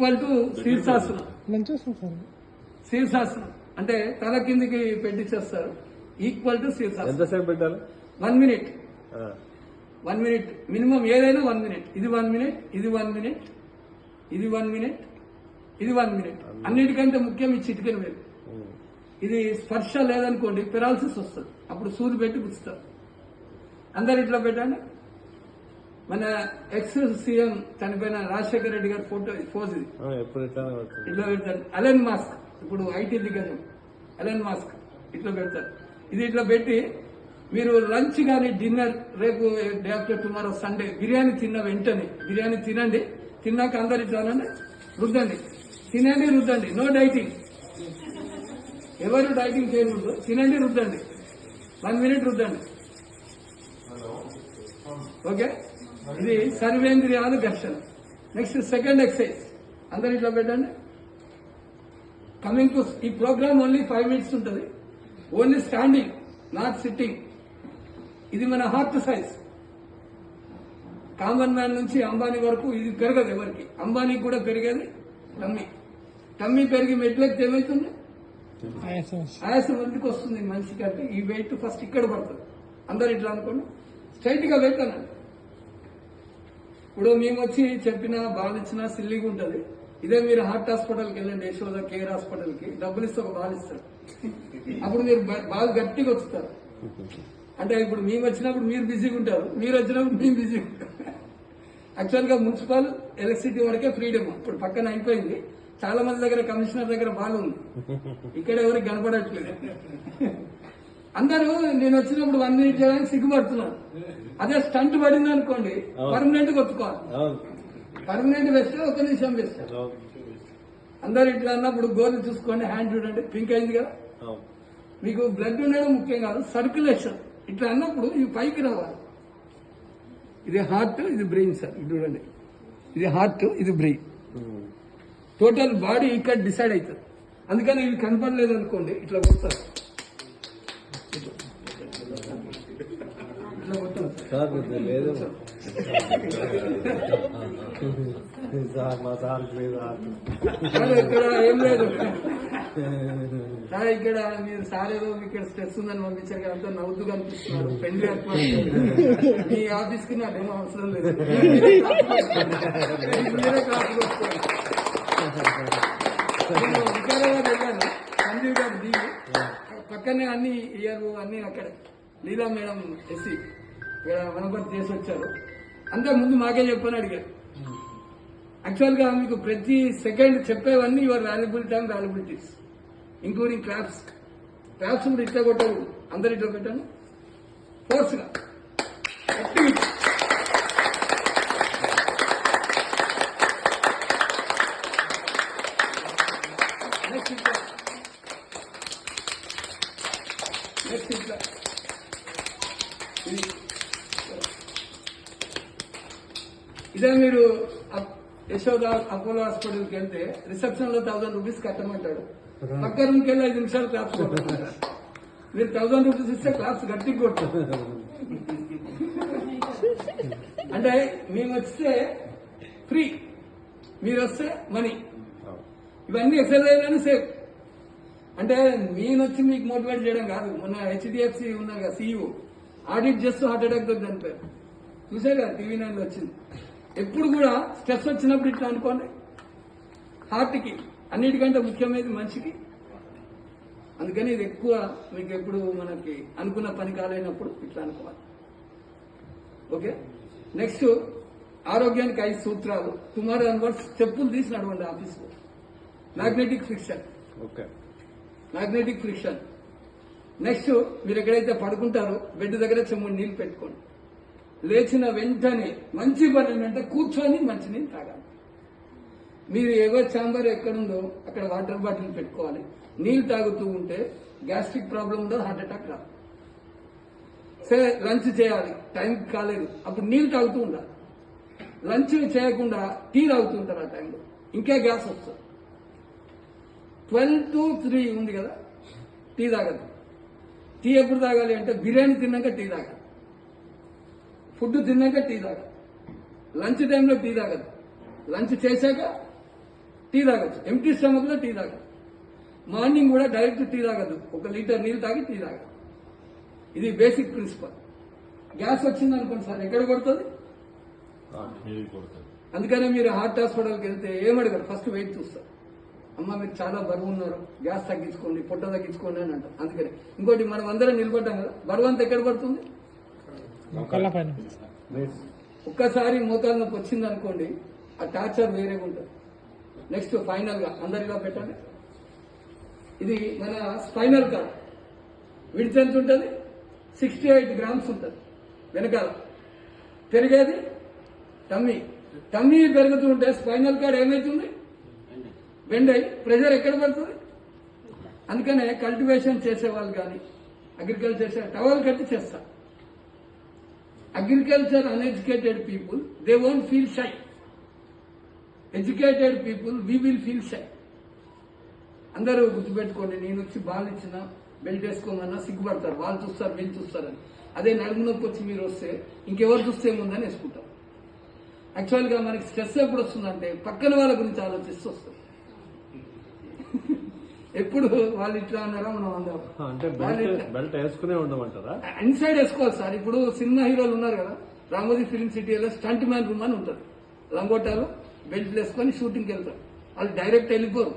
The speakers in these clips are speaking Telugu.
Equal to శీర్షాసనం. శీర్షాసనం అంటే తల కిందికి పెట్టించేస్తారు. Equal to శీర్షాసనం. ఎంతసేపు పెట్టాలి? 1 మినిట్. 1 మినిట్ మినిమం, ఏదైనా 1 మినిట్. ఇది 1 మినిట్, ఇది 1 మినిట్, ఇది 1 మినిట్, ఇది 1 మినిట్. అన్నిటికంటే ముఖ్యం ఈ చిటికెన వేలు. ఇది స్పర్శ లేదనుకోండి పెరాలసిస్ వస్తుంది. అప్పుడు సూది పెట్టి గుచ్చుతారు. అందరు ఇట్లా పెట్టండి. మన ఎక్స్ సీఎం చనిపోయిన రాజశేఖర రెడ్డి గారి ఫోటో పోజ్ ఇది. ఇట్లా పెడతారు. అలెన్ మాస్క్, ఇప్పుడు ఐటీ దిగ్గజం అలెన్ మాస్క్ ఇట్లా పెడతారు. ఇది ఇట్లా పెట్టి మీరు లంచ్ కానీ డిన్నర్, రేపు day after tomorrow Sunday biryani తిన్న వెంటనే బిర్యానీ తినండి. తిన్నాక అందరు ఇట్లా రుద్దండి, తినండి, రుద్దండి. నో డైటింగ్, ఎవరు డైటింగ్ చేయకూడదు. తినండి, రుద్దండి. 1 మినిట్ రుద్దండి. ఓకే, ఇది సర్వేంద్రియాలు ఘర్షణ. Next second exercise. అందరు ఇట్లా పెట్టండి. కమింగ్ టు ఈ ప్రోగ్రామ్ ఓన్లీ 5 మినిట్స్ ఉంటుంది. Only standing, not sitting. ఇది మన హార్ట్ సైజ్. కామన్ మ్యాన్ నుంచి అంబానీ వరకు ఇది పెరగదు ఎవరికి. అంబానీకి కూడా పెరిగేది టమ్మీ. టమ్మీ పెరిగి మెట్లెక్కి ఏమవుతుంది? ఆయాసం ఎందుకు వస్తుంది మనిషికి అంటే ఈ వెయిట్ ఫస్ట్ ఇక్కడ పడుతుంది. అందరు ఇట్లా అనుకోండి, స్ట్రైట్ గా వెయిట్ అన్నాడు. ఇప్పుడు మేము వచ్చి చెప్పినా బాల్ ఇచ్చినా సిల్లీగా ఉంటుంది. ఇదే మీరు హార్ట్ హాస్పిటల్కి వెళ్ళండి, యశోద కేర్ హాస్పిటల్కి, డబ్బులు ఇస్తే ఒక బాల్ ఇస్తారు. అప్పుడు మీరు బాగా గట్టిగా వస్తారు. అంటే ఇప్పుడు మేము వచ్చినప్పుడు మీరు బిజీగా ఉంటారు, మీరు వచ్చినప్పుడు మేము బిజీగా ఉంటారు. యాక్చువల్ గా మున్సిపల్ ఎలక్ట్రిసిటీ వరకే ఫ్రీడమ్. ఇప్పుడు పక్కన అయిపోయింది. చాలా మంది దగ్గర కమిషనర్ దగ్గర బాల్ ఉంది, ఇక్కడ ఎవరికి కనపడట్లేదు. అందరూ నేను వచ్చినప్పుడు 1 మినిట్ చేయడానికి సిగ్గుపడుతున్నాను. అదే స్టంట్ పడింది అనుకోండి పర్మనెంట్ కొట్టుకోవాలి. పర్మనెంట్ వేస్తే 1 నిమిషం వేస్తారు. అందరు ఇట్లా అన్నప్పుడు గోలు చూసుకోండి, హ్యాండ్ చూడండి, పింక్ అయింది కదా. మీకు బ్లడ్ ఉండడం ముఖ్యం కాదు, సర్క్యులేషన్. ఇట్లా అన్నప్పుడు ఇవి పైకి రావాలి. ఇది హార్ట్, ఇది బ్రెయిన్ సార్. ఇది చూడండి, ఇది హార్ట్, ఇది బ్రెయిన్. టోటల్ బాడీ ఇక్కడ డిసైడ్ అవుతుంది. అందుకని ఇవి కనపడలేదు అనుకోండి ఇట్లా కొడతారు. ఇక్కడ ఏం లేదు సార్. ఇక్కడ మీరు సార్ ఏదో ఇక్కడ స్ట్రెస్ ఉందని పంపించారు కదా, అంతా నవ్వుతూ కనిపిస్తున్నారు. పెళ్లి మీ ఆఫీస్ కి నాకేమో అవసరం లేదు. వికారాబాద్ వెళ్ళాను, సంజీవ్ గారు దిగి పక్కనే అన్ని ఇయర్ అన్ని అక్కడ లీలా మేడం ఎస్సీ ఇక్కడ వనపర్తి చేసి వచ్చారు. అంతే ముందు మాకే చెప్పని అడిగారు. యాక్చువల్ గా మీకు ప్రతి సెకండ్ చెప్పేవన్నీ your valuable time, valuabilities, including claps. Claps కూడా ఇట్లా కొట్టకూడదు. అందరు ఇట్లా పెట్టాను ఫోర్స్ గా. యాక్టివిటీ ఇదే మీరు యశోద అపోలో హాస్పిటల్కి వెళ్తే రిసెప్షన్ లో 1000 రూపీస్ కట్టమంటాడు. పక్క రూమ్కి వెళ్ళి 5 నిమిషాలు క్లాప్స్ కొట్టారు. మీరు 1000 రూపీస్ ఇస్తే క్లాప్స్ గట్టిగా కొట్టారు. అంటే మేము వస్తే ఫ్రీ, మీరు వస్తే మనీ. ఇవన్నీ ఎక్సర్సైజ్ అని సేఫ్. అంటే నేను వచ్చి మీకు మోటివేట్ చేయడం కాదు. మొన్న హెచ్డిఎఫ్సి ఉన్నారు కదా సీఈఓ, ఆడిట్ చేస్తూ హార్ట్ అటాక్ తో చనిపోయారు. చూసే కదా టీవీ 9 వచ్చింది. ఎప్పుడు కూడా స్ట్రెస్ వచ్చినప్పుడు ఇట్లా అనుకోండి. హార్ట్ కి అన్నిటికంటే ముఖ్యమైనది మనిషికి. అందుకని ఇది ఎక్కువ మీకు ఎప్పుడు మనకి అనుకున్న పని కాలేనప్పుడు ఇట్లా అనుకోవాలి. ఓకే, నెక్స్ట్ ఆరోగ్యానికి 5 సూత్రాలు. టుమారో అన్వర్డ్స్ చెప్పులు తీసి నడవండి ఆఫీస్లో. Magnetic friction. Okay, magnetic friction. Next మీరు ఎక్కడైతే పడుకుంటారో బెడ్ దగ్గర చెమ్ముడు నీళ్లు పెట్టుకోండి. లేచిన వెంటనే మంచి పని ఏంటంటే కూర్చొని మంచినీళ్ళు తాగాలి. మీరు ఎవరి ఛాంబర్ ఎక్కడుందో అక్కడ వాటర్ బాటిల్ పెట్టుకోవాలి. నీళ్లు తాగుతూ ఉంటే గ్యాస్ట్రిక్ ప్రాబ్లం ఉండదు, హార్ట్ అటాక్ రాదు. సరే, లంచ్ చేయాలి, టైంకి కాలేదు, అప్పుడు నీళ్లు తాగుతూ ఉండాలి. లంచ్ చేయకుండా టీ తాగుతూ ఉంటారు. ఆ టైంలో ఇంకే గ్యాస్ వస్తుంది. 12 to 3 ఉంది కదా, టీ తాగదు. టీ ఎప్పుడు తాగాలి అంటే బిర్యానీ తిన్నాక టీ తాగాలి, ఫుడ్ తిన్నాక టీ తాగాలి. లంచ్ టైంలో టీ తాగదు. లంచ్ చేశాక టీ తాగొచ్చు, ఎంటీ స్టమక్ లో టీ తాగదు. మార్నింగ్ కూడా డైరెక్ట్ టీ తాగదు, 1 లీటర్ నీళ్ళు తాగి టీ తాగదు. ఇది బేసిక్ ప్రిన్సిపల్. గ్యాస్ వచ్చింది అనుకోండి సార్, ఎక్కడ కొడుతుంది? అందుకనే మీరు హార్ట్ హాస్పిటల్కి వెళ్తే ఏమడగారు, ఫస్ట్ వెయిట్ చూస్తారు. అమ్మ మీరు చాలా బరువు ఉన్నారు, గ్యాస్ తగ్గించుకోండి, పొట్ట తగ్గించుకోండి అని అంటారు. అందుకని ఇంకోటి, మనం అందరం నిలబడ్డాం కదా, బరువు అంతా ఎక్కడ పడుతుంది? ఒక్కసారి మోకాలు నొప్పి వచ్చింది అనుకోండి, ఆ టార్చర్ వేరేగా ఉంటుంది. నెక్స్ట్ ఫైనల్ గా అందరిగా పెట్టండి. ఇది మన స్పైనల్ కార్డ్. విడ్త్ ఎంత ఉంటుంది? 68 గ్రామ్స్ ఉంటుంది. వెనకాల పెరిగేది టమ్మీ. టమ్మీ పెరుగుతూ ఉంటే స్పైనల్ కార్డ్ ఏమవుతుంది? బెండ్ అయ్యి ప్రెషర్ ఎక్కడ పడుతుంది? అందుకనే కల్టివేషన్ చేసేవాళ్ళు కానీ అగ్రికల్చర్ చేసే టవల్ కట్టి చేస్తారు. Agriculture uneducated people they won't feel shy. Educated people we will feel shy. అందరూ గుర్తుపెట్టుకోండి, నేను వచ్చి బాల్ ఇచ్చిన బెల్ట్ వేసుకోమన్నా సిగ్గుపడతారు. వాళ్ళు చూస్తారు, వీళ్ళు చూస్తారని. అదే నడుము నొప్పి వచ్చి మీరు వస్తే ఇంకెవరు చూస్తే ఏముందని వేసుకుంటాం. యాక్చువల్గా మనకి స్ట్రెస్ ఎప్పుడు వస్తుందంటే పక్కన వాళ్ళ గురించి ఆలోచిస్తూ వస్తుంది. ఎప్పుడు వాళ్ళు ఇట్లా అన్నారా మనం అందరం బెల్ట్ వేసుకునే ఉండమంటారా? ఇన్సైడ్ వేసుకోవాలి సార్. ఇప్పుడు సినిమా హీరోలు ఉన్నారు కదా, రామోజీ ఫిల్మ్ సిటీలో స్టంట్ మ్యాన్ రూమ్ అని ఉంటుంది. లంగోటాలు బెల్ట్లు వేసుకొని షూటింగ్కి వెళ్తారు. వాళ్ళు డైరెక్ట్ వెళ్ళిపోరు.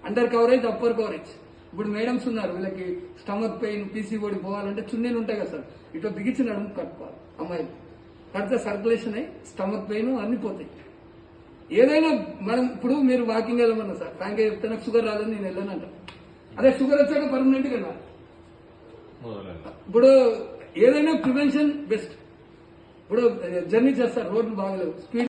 Under coverage, upper coverage. ఇప్పుడు మేడమ్స్ ఉన్నారు, వీళ్ళకి స్టమక్ పెయిన్, పీసీఓడి పోవాలంటే చున్నీలు ఉంటాయి కదా సార్, ఇట్లా బిగించి నడుము కట్టుకోవాలి. అమ్మాయిలు కడితే సర్కులేషన్ అయ్యి స్టమక్ పెయిన్ అన్ని పోతాయి. ఏదైనా మనం ఇప్పుడు మీరు వాకింగ్ వెళ్ళమన్నా సార్, ఫ్రాంక్గా చెప్తే నాకు షుగర్ రాదని నేను వెళ్ళానంట. అదే షుగర్ వచ్చాక పర్మనెంట్ గా ఇప్పుడు ఏదైనా ప్రివెన్షన్ బెస్ట్. ఇప్పుడు జర్నీ చేస్తారు, రోడ్లు బాగలేవు, స్పీడ్